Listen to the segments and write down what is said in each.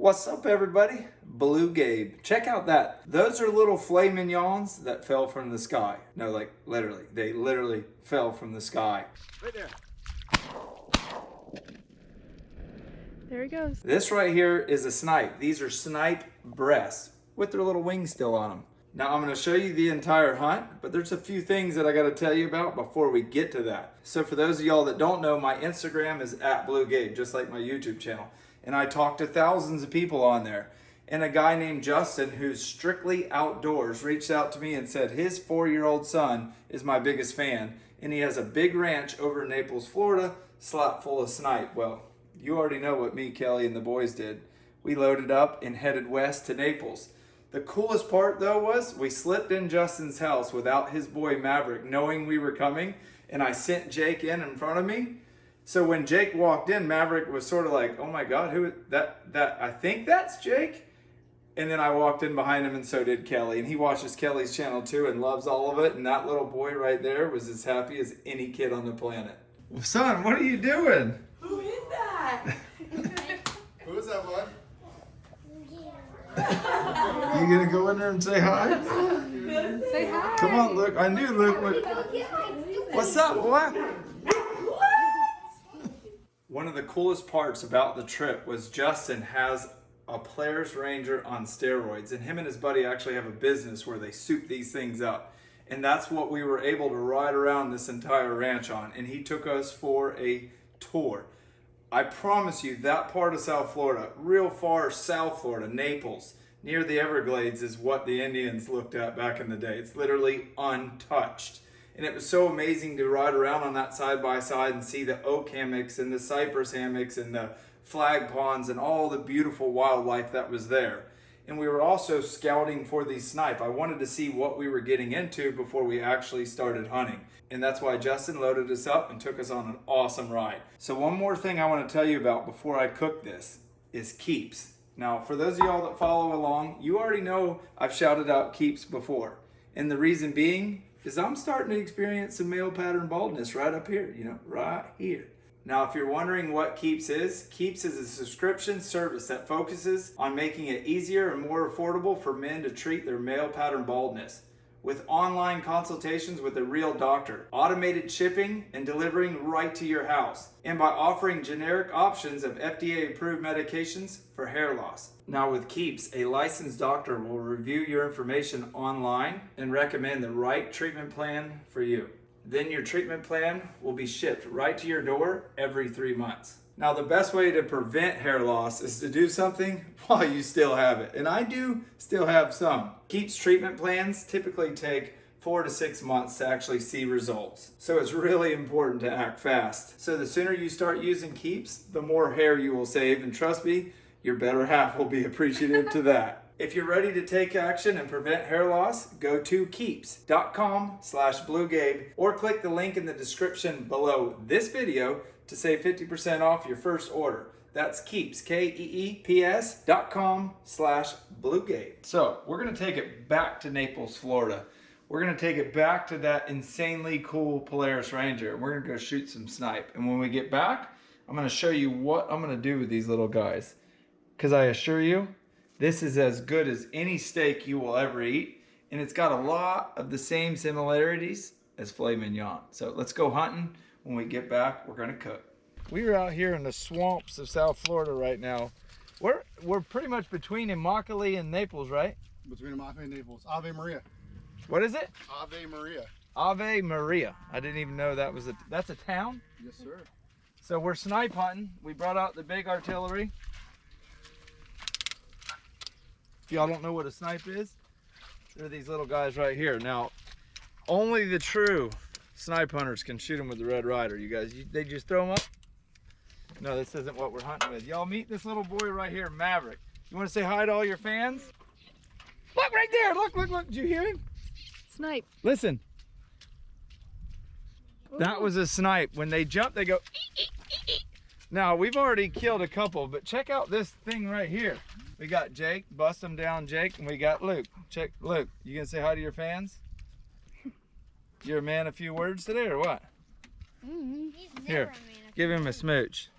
What's up, everybody? BlueGabe. Check out that. Those are little filet mignons that fell from the sky. No, like literally. They literally fell from the sky. Right there. There he goes. This right here is a snipe. These are snipe breasts with their little wings still on them. Now I'm going to show you the entire hunt, but there's a few things that I got to tell you about before we get to that. So for those of y'all that don't know, my Instagram is @BlueGabe, just like my YouTube channel. And I talk to thousands of people on there. And a guy named Justin, who's strictly outdoors, reached out to me and said his 4-year-old son is my biggest fan. And he has a big ranch over in Naples, Florida, slot full of snipe. Well, you already know what me, Kelly, and the boys did. We loaded up and headed west to Naples. The coolest part, though, was we slipped in Justin's house without his boy Maverick knowing we were coming, and I sent Jake in front of me. So when Jake walked in, Maverick was sort of like, "Oh my God, who that? I think that's Jake." And then I walked in behind him, and so did Kelly. And he watches Kelly's channel too and loves all of it. And that little boy right there was as happy as any kid on the planet. Well, son, what are you doing? Who is that? Who is that, bud? You gonna go in there and say hi? Say hi. Come on, Luke. I knew Luke would. What's up, boy? One of the coolest parts about the trip was Justin has a Players Ranger on steroids, and him and his buddy actually have a business where they soup these things up. And that's what we were able to ride around this entire ranch on. And he took us for a tour. I promise you, that part of South Florida, real far South Florida, Naples, near the Everglades, is what the Indians looked at back in the day. It's literally untouched. And it was so amazing to ride around on that side by side and see the oak hammocks and the cypress hammocks and the flag ponds and all the beautiful wildlife that was there. And we were also scouting for these snipe. I wanted to see what we were getting into before we actually started hunting. And that's why Justin loaded us up and took us on an awesome ride. So one more thing I want to tell you about before I cook this is keeps. Now, for those of y'all that follow along, you already know I've shouted out keeps before. And the reason being is I'm starting to experience some male pattern baldness right up here, right here. Now, if you're wondering what Keeps is a subscription service that focuses on making it easier and more affordable for men to treat their male pattern baldness. With online consultations with a real doctor, automated shipping and delivering right to your house, and by offering generic options of FDA-approved medications for hair loss. Now with Keeps, a licensed doctor will review your information online and recommend the right treatment plan for you. Then your treatment plan will be shipped right to your door every 3 months. Now the best way to prevent hair loss is to do something while you still have it. And I do still have some. Keeps treatment plans typically take 4 to 6 months to actually see results. So it's really important to act fast. So the sooner you start using Keeps, the more hair you will save. And trust me, your better half will be appreciative to that. If you're ready to take action and prevent hair loss, go to keeps.com/BlueGabe or click the link in the description below this video to save 50% off your first order. That's Keeps, KEEPS.com/BlueGabe. So we're gonna take it back to Naples, Florida. We're gonna take it back to that insanely cool Polaris Ranger, and we're gonna go shoot some snipe. And when we get back, I'm gonna show you what I'm gonna do with these little guys. Because I assure you, this is as good as any steak you will ever eat, and it's got a lot of the same similarities as filet mignon. So let's go hunting. When we get back, we're gonna cook. We are out here in the swamps of South Florida right now. We're pretty much between Immokalee and Naples, right? Between Immokalee and Naples. Ave Maria. What is it? Ave Maria. Ave Maria. I didn't even know that was that's a town? Yes, sir. So we're snipe hunting. We brought out the big artillery. If y'all don't know what a snipe is, they're these little guys right here. Now, only the true snipe hunters can shoot them with the Red Ryder. You guys, they just throw them up? No, this isn't what we're hunting with. Y'all meet this little boy right here, Maverick. You want to say hi to all your fans? Look right there. Look. Did you hear him? Snipe. Listen. Ooh. That was a snipe. When they jump, they go ee, ee, ee, ee. Now, we've already killed a couple, but check out this thing right here. We got Jake, bust him down, Jake, and we got Luke. Check, Luke, you gonna say hi to your fans? You're a man of few words today, or what? Mm-hmm. Here, give him a smooch.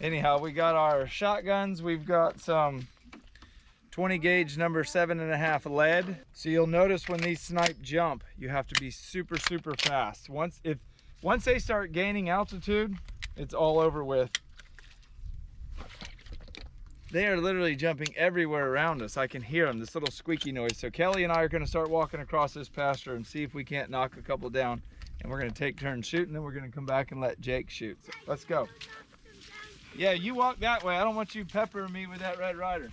Anyhow, we got our shotguns. We've got some 20 gauge number 7.5 lead. So you'll notice when these snipe jump, you have to be super, super fast. Once they start gaining altitude, it's all over with. They are literally jumping everywhere around us. I can hear them, this little squeaky noise. So Kelly and I are gonna start walking across this pasture and see if we can't knock a couple down. And we're gonna take turns shooting, then we're gonna come back and let Jake shoot. So let's go. Yeah, you walk that way. I don't want you peppering me with that Red Ryder.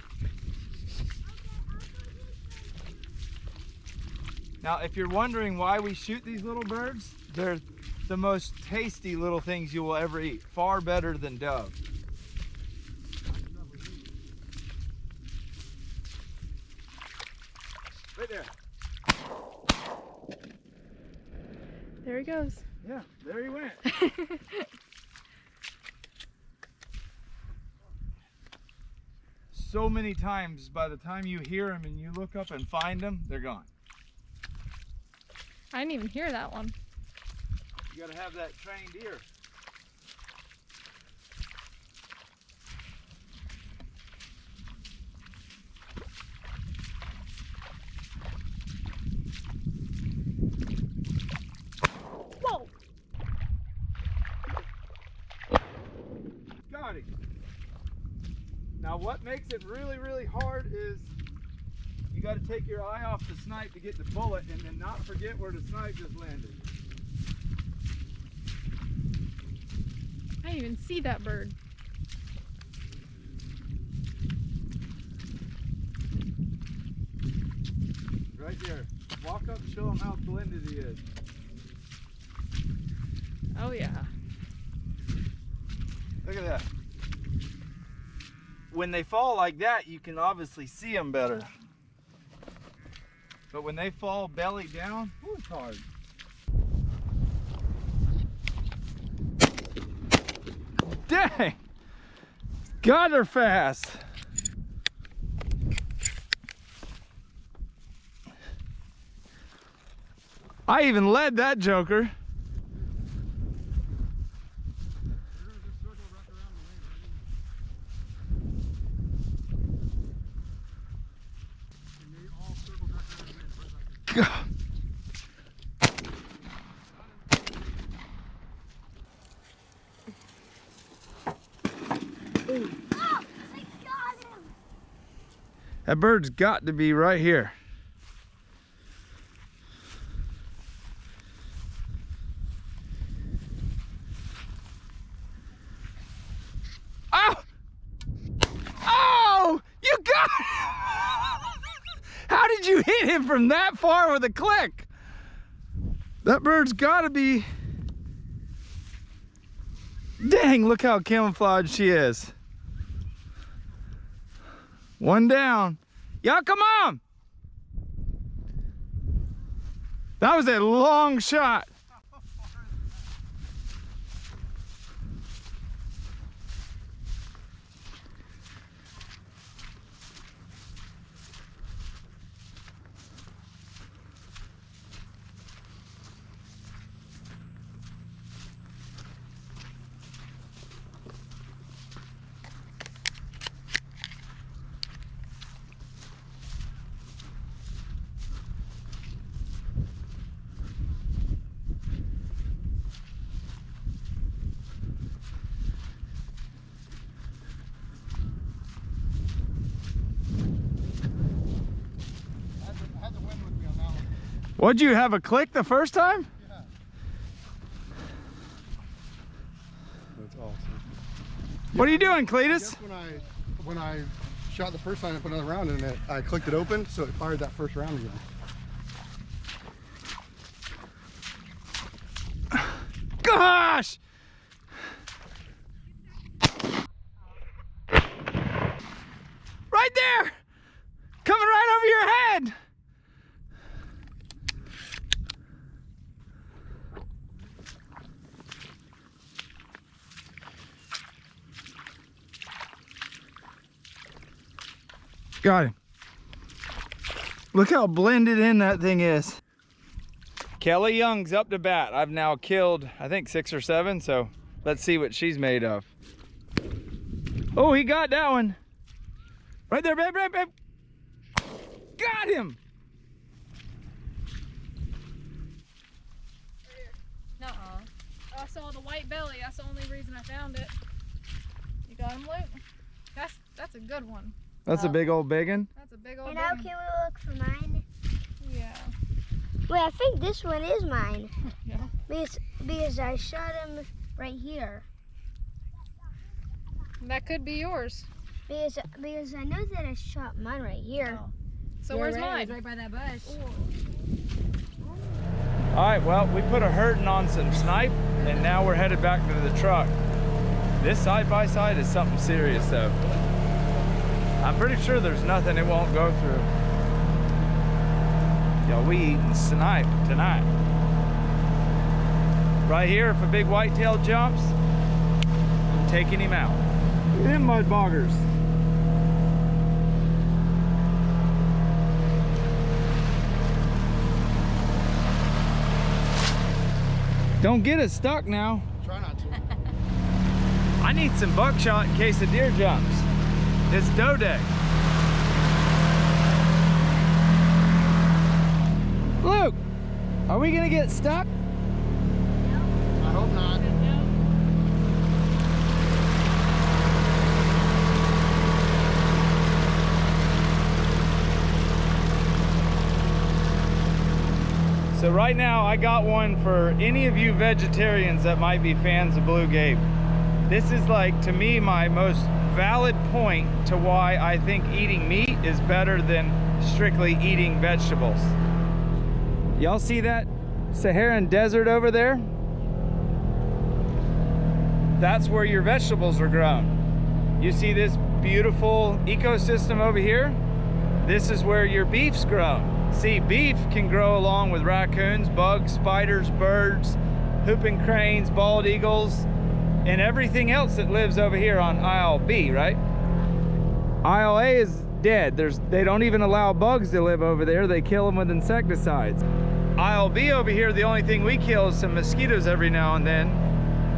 Now, if you're wondering why we shoot these little birds, they're the most tasty little things you will ever eat. Far better than dove. Right there. There he goes. Yeah, there he went. So many times, by the time you hear them and you look up and find them, they're gone. I didn't even hear that one. You gotta have that trained ear. Whoa! Got him. Now what makes it really, really hard is you got to take your eye off the snipe to get the bullet and then not forget where the snipe just landed. I didn't even see that bird. Right there. Walk up, show him how blended he is. Oh yeah. Look at that. When they fall like that, you can obviously see them better. But when they fall belly down, ooh, it's hard. Dang! God, they're fast. I even led that joker. God. That bird's got to be right here. Oh! Oh! You got it! How did you hit him from that far with a click? That bird's got to be... Dang, look how camouflaged she is. One down. Y'all come on! That was a long shot. What'd you have a click the first time? Yeah. That's awesome. What are you doing, Cletus? I guess when I shot the first time, I put another round in it. I clicked it open, so it fired that first round again. Gosh! Right there! Coming right over your head! Got him. Look how blended in that thing is. Kelly Young's up to bat. I've now killed, I think, 6 or 7, so let's see what she's made of. Oh, he got that one. Right there, babe, babe, babe. Got him. Nuh-uh. I saw the white belly. That's the only reason I found it. You got him, Luke? That's a good one. That's a big old biggin. That's a big old And big now one. can we look for mine? Yeah. Wait, I think this one is mine. Yeah. Because I shot him right here. That could be yours. Because I know that I shot mine right here. Oh. So where's mine? It's right by that bush. All right, well, we put a hurting on some snipe, and now we're headed back to the truck. This side-by-side is something serious, though. I'm pretty sure there's nothing it won't go through. Yo, we eating snipe tonight. Right here, if a big whitetail jumps, I'm taking him out. Look at them mud boggers. Don't get it stuck now. Try not to. I need some buckshot in case a deer jumps. It's doe day. Luke, are we gonna get stuck? I hope not. So right now I got one for any of you vegetarians that might be fans of BlueGabe. This is like, to me, my most valid point to why I think eating meat is better than strictly eating vegetables. Y'all see that Saharan desert over there? That's where your vegetables are grown. You see this beautiful ecosystem over here? This is where your beef's grown. See, beef can grow along with raccoons, bugs, spiders, birds, whooping cranes, bald eagles, and everything else that lives over here on aisle B, right? Aisle A is dead. They don't even allow bugs to live over there. They kill them with insecticides. Aisle B over here, the only thing we kill is some mosquitoes every now and then,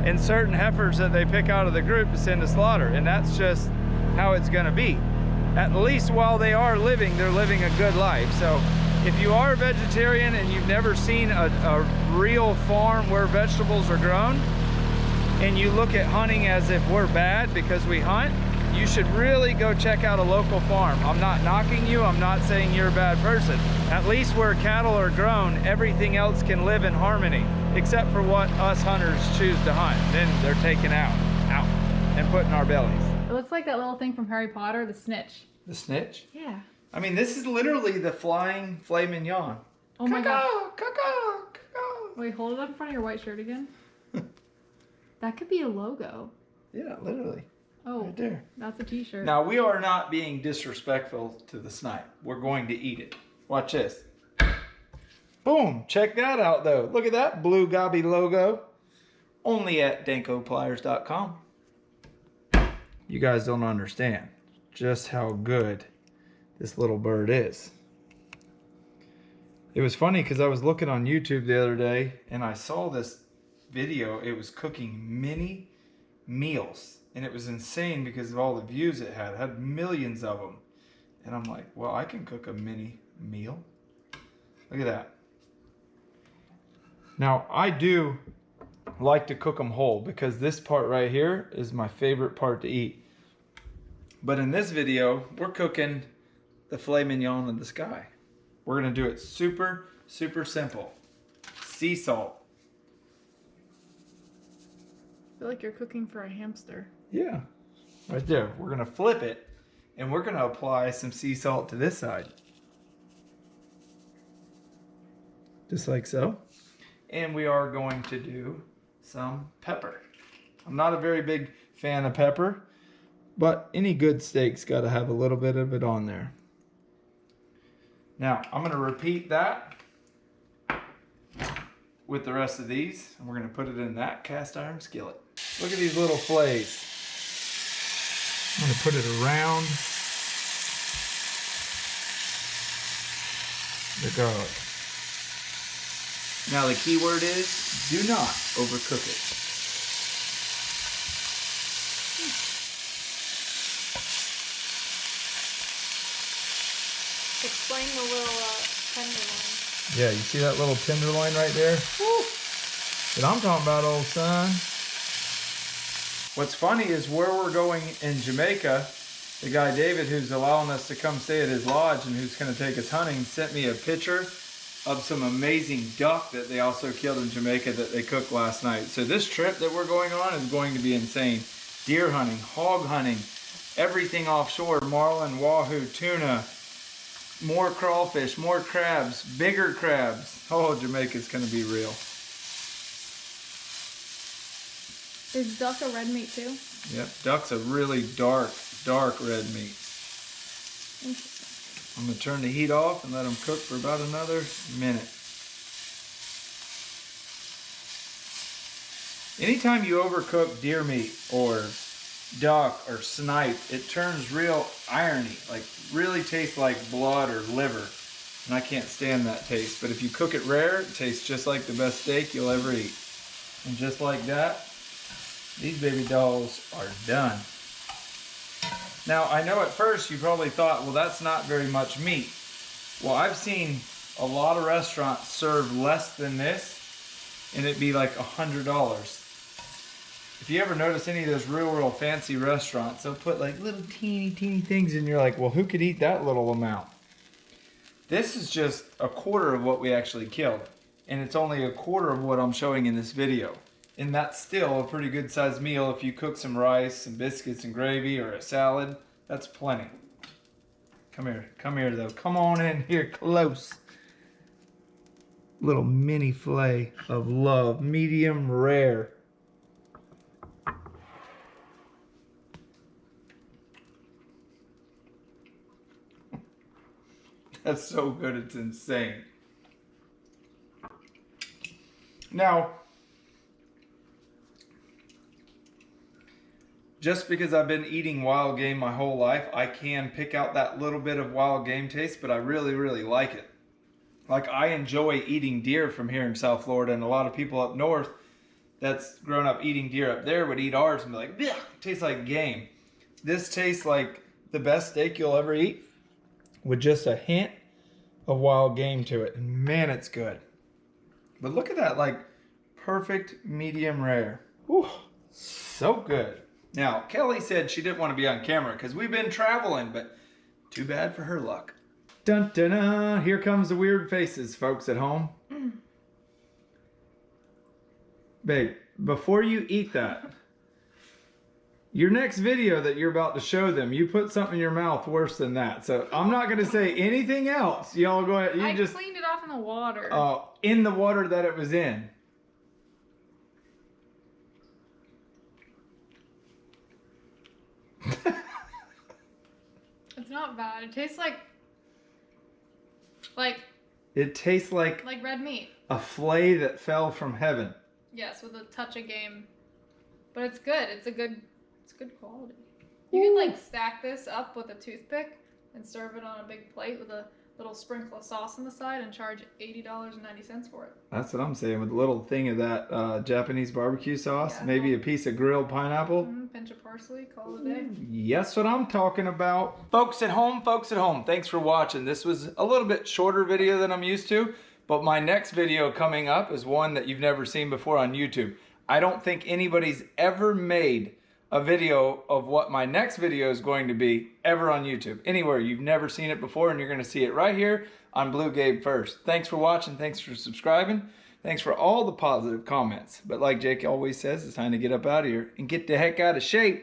and certain heifers that they pick out of the group to send to slaughter, and that's just how it's gonna be. At least while they are living, they're living a good life. So if you are a vegetarian and you've never seen a real farm where vegetables are grown, and you look at hunting as if we're bad because we hunt, you should really go check out a local farm. I'm not knocking you, I'm not saying you're a bad person. At least where cattle are grown, everything else can live in harmony, except for what us hunters choose to hunt. Then they're taken out, and put in our bellies. It looks like that little thing from Harry Potter, the snitch. The snitch? Yeah. I mean, this is literally the flying filet mignon. Oh my god. Caw-caw. Wait, hold it up in front of your white shirt again. That could be a logo. Yeah, literally. Oh, Right there. that's a t-shirt. Now, we are not being disrespectful to the snipe. We're going to eat it. Watch this. Boom. Check that out, though. Look at that BlueGabe logo. Only at dankopliers.com. You guys don't understand just how good this little bird is. It was funny because I was looking on YouTube the other day and I saw this video. It was cooking mini meals and it was insane because of all the views it had. It had millions of them. And I'm like, well, I can cook a mini meal. Look at that. Now, I do like to cook them whole because this part right here is my favorite part to eat. But in this video, we're cooking the filet mignon in the sky. We're gonna do it super, super simple. Sea salt. I feel like you're cooking for a hamster. Yeah, right there. We're gonna flip it and we're gonna apply some sea salt to this side. Just like so. And we are going to do some pepper. I'm not a very big fan of pepper, but any good steak's got to have a little bit of it on there. Now, I'm going to repeat that with the rest of these, and we're going to put it in that cast iron skillet. Look at these little fillets. I'm going to put it around the garlic. Now, the key word is do not overcook it. Explain the little tenderloin. Yeah, you see that little tenderloin right there? Woo! That I'm talking about, old son. What's funny is where we're going in Jamaica, the guy David, who's allowing us to come stay at his lodge and who's going to take us hunting, sent me a picture of some amazing duck that they also killed in Jamaica that they cooked last night. So this trip that we're going on is going to be insane. Deer hunting, hog hunting, everything offshore, marlin, wahoo, tuna, more crawfish, more crabs, bigger crabs. Oh, Jamaica's going to be real. Is duck a red meat too? Yep, duck's a really dark red meat. Interesting. I'm gonna turn the heat off and let them cook for about another minute. Anytime you overcook deer meat or duck or snipe, it turns real irony, like really tastes like blood or liver. And I can't stand that taste. But if you cook it rare, it tastes just like the best steak you'll ever eat. And just like that, these baby dolls are done. Now, I know at first you probably thought, well, that's not very much meat. Well, I've seen a lot of restaurants serve less than this, and it'd be like $100. If you ever notice any of those real fancy restaurants, they'll put like little teeny things, and you're like, well, who could eat that little amount? This is just a quarter of what we actually killed, and it's only a quarter of what I'm showing in this video. And that's still a pretty good sized meal if you cook some rice, some biscuits and gravy, or a salad. That's plenty. Come here though. Come on in here close. Little mini fillet of love, medium rare. That's so good, it's insane. Now, just because I've been eating wild game my whole life, I can pick out that little bit of wild game taste, but I really like it. Like, I enjoy eating deer from here in South Florida, and a lot of people up north that's grown up eating deer up there would eat ours and be like, "Bleh, tastes like game." This tastes like the best steak you'll ever eat with just a hint of wild game to it. And man, it's good. But look at that, like perfect medium rare. Whew, so good. Now, Kelly said she didn't want to be on camera because we've been traveling, but too bad for her luck. Dun dun dun! Here comes the weird faces, folks at home. Babe, before you eat that, your next video that you're about to show them, you put something in your mouth worse than that. So I'm not going to say anything else. Y'all go ahead. I cleaned it off in the water. In the water that it was in. It's not bad. It tastes like It tastes like red meat. a fillet that fell from heaven. Yes, with a touch of game. But it's good. It's good quality. You could like stack this up with a toothpick and serve it on a big plate with a little sprinkle of sauce on the side and charge $80.90 for it. That's what I'm saying, with a little thing of that Japanese barbecue sauce, Yeah. maybe a piece of grilled pineapple. Pinch of parsley, call it a day. Yes, what I'm talking about. Folks at home, thanks for watching. This was a little bit shorter video than I'm used to, but my next video coming up is one that you've never seen before on YouTube. I don't think anybody's ever made a video of what my next video is going to be ever on YouTube. Anywhere, you've never seen it before, and you're going to see it right here on BlueGabe first. Thanks for watching. Thanks for subscribing. Thanks for all the positive comments. But like Jake always says, it's time to get up out of here and get the heck out of shape.